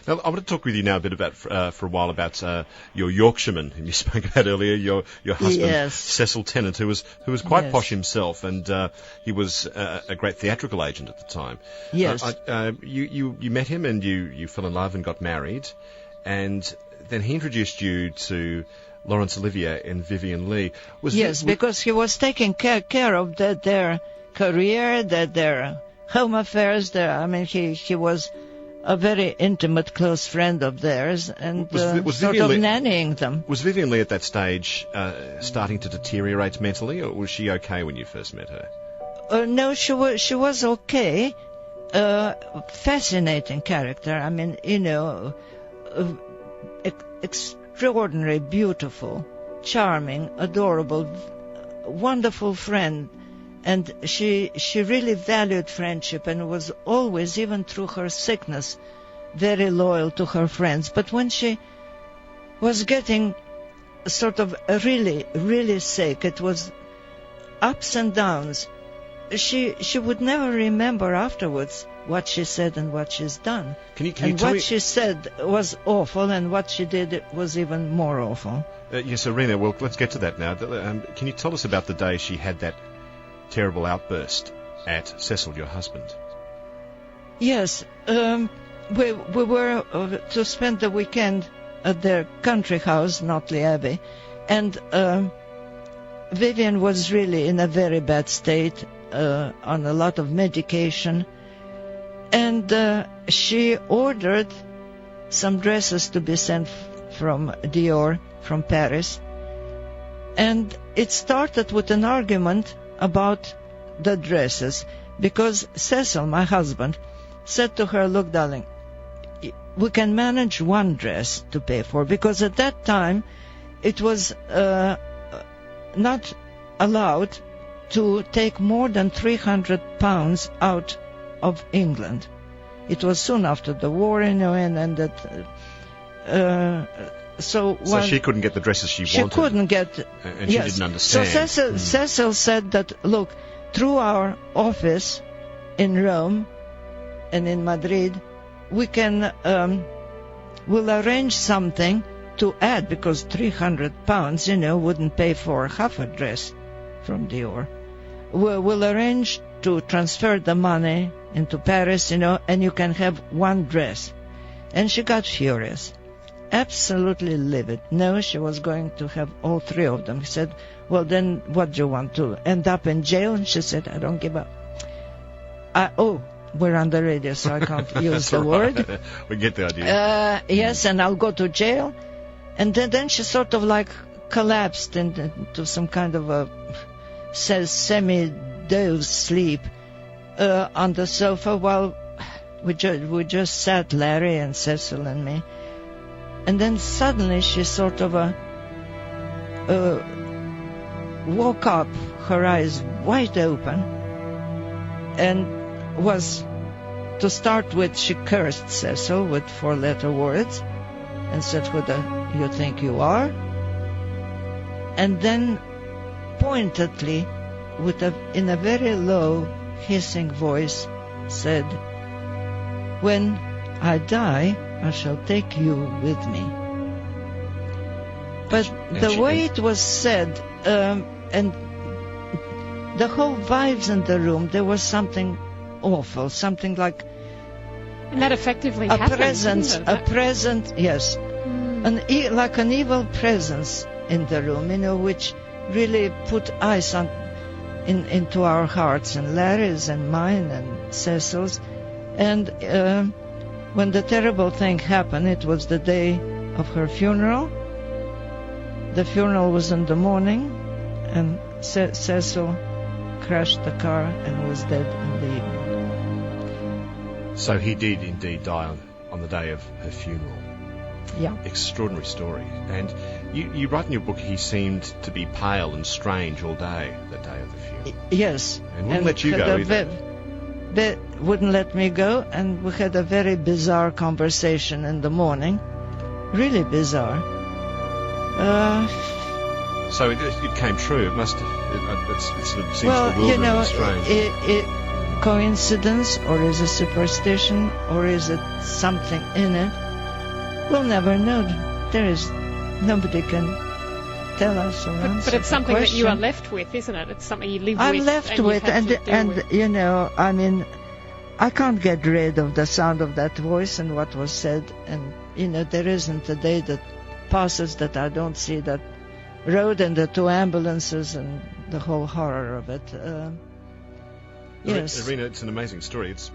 Now, I want to talk with you now a bit about, for a while, about your Yorkshireman whom you spoke about earlier, your husband, Yes. Cecil Tennant, who was quite Yes. posh himself, and he was a great theatrical agent at the time. Yes. You met him and you fell in love and got married, and then he introduced you to Laurence Olivier and Vivien Leigh. Because he was taking care of their career, their home affairs. He was a very intimate, close friend of theirs, and was sort Vivien of Leigh, nannying them. Was Vivien Leigh at that stage starting to deteriorate mentally, or was she okay when you first met her? No, she was okay. Fascinating character. Extraordinary, beautiful, charming, adorable, wonderful friend. And she really valued friendship and was always, even through her sickness, very loyal to her friends. But when she was getting sort of really, really sick, it was ups and downs. She would never remember afterwards what she said and what she's done. Can you and tell what me? she said was awful, and what she did was even more awful. Yes, Irina, well, let's get to that now. Can you tell us about the day she had that terrible outburst at Cecil, your husband? Yes, we were to spend the weekend at their country house, Notley Abbey, and Vivien was really in a very bad state, on a lot of medication, and she ordered some dresses to be sent from Dior, from Paris, and it started with an argument about the dresses, because Cecil, my husband, said to her, "Look, darling, we can manage one dress to pay for," because at that time it was not allowed to take more than £300 out of England. It was soon after the war, and that. So she couldn't get the dresses she wanted. She couldn't get, and she didn't understand. So Cecil said that, look, through our office in Rome and in Madrid, we can we'll arrange something to add, because £300, wouldn't pay for half a dress from Dior. We'll arrange to transfer the money into Paris, and you can have one dress. And she got furious. Absolutely livid. No, she was going to have all three of them. He said, "Well, then what do you want, to end up in jail?" And she said, "I don't give up." We're on the radio, so I can't use the word. We get the idea. Yes, and I'll go to jail. And then she sort of like collapsed into some kind of a semi-doze sleep on the sofa while we just sat, Larry and Cecil and me. And then suddenly she sort of woke up, her eyes wide open, and was, to start with, she cursed Cecil with 4-letter words and said, "Who do you think you are?" And then pointedly, in a very low, hissing voice, said, "When I die, I shall take you with me." But the way it was said, and the whole vibes in the room, there was something awful, something like and that effectively a happened, presence, didn't it? a present, yes, like an evil presence in the room, which really put ice into our hearts, and Larry's and mine and Cecil's. And when the terrible thing happened, it was the day of her funeral. The funeral was in the morning, and Cecil crashed the car and was dead in the evening. So he did indeed die on the day of her funeral. Yeah. Extraordinary story. And you write in your book he seemed to be pale and strange all day, that day of the funeral. Yes. And wouldn't let you go either. They wouldn't let me go, and we had a very bizarre conversation in the morning. Really bizarre. So it came true. It must have. It seems well, bewildering and strange. Coincidence, or is it superstition, or is it something in it? We'll never know. There is nobody can tell us or answer But it's the something that you are question. left with, isn't it? It's something you live with. I'm left and with, you've had to deal and with. you know, I mean, I can't get rid of the sound of that voice and what was said, and you know, there isn't a day that passes that I don't see that road and the 2 ambulances and the whole horror of it. Yes. Irina, it's an amazing story. It's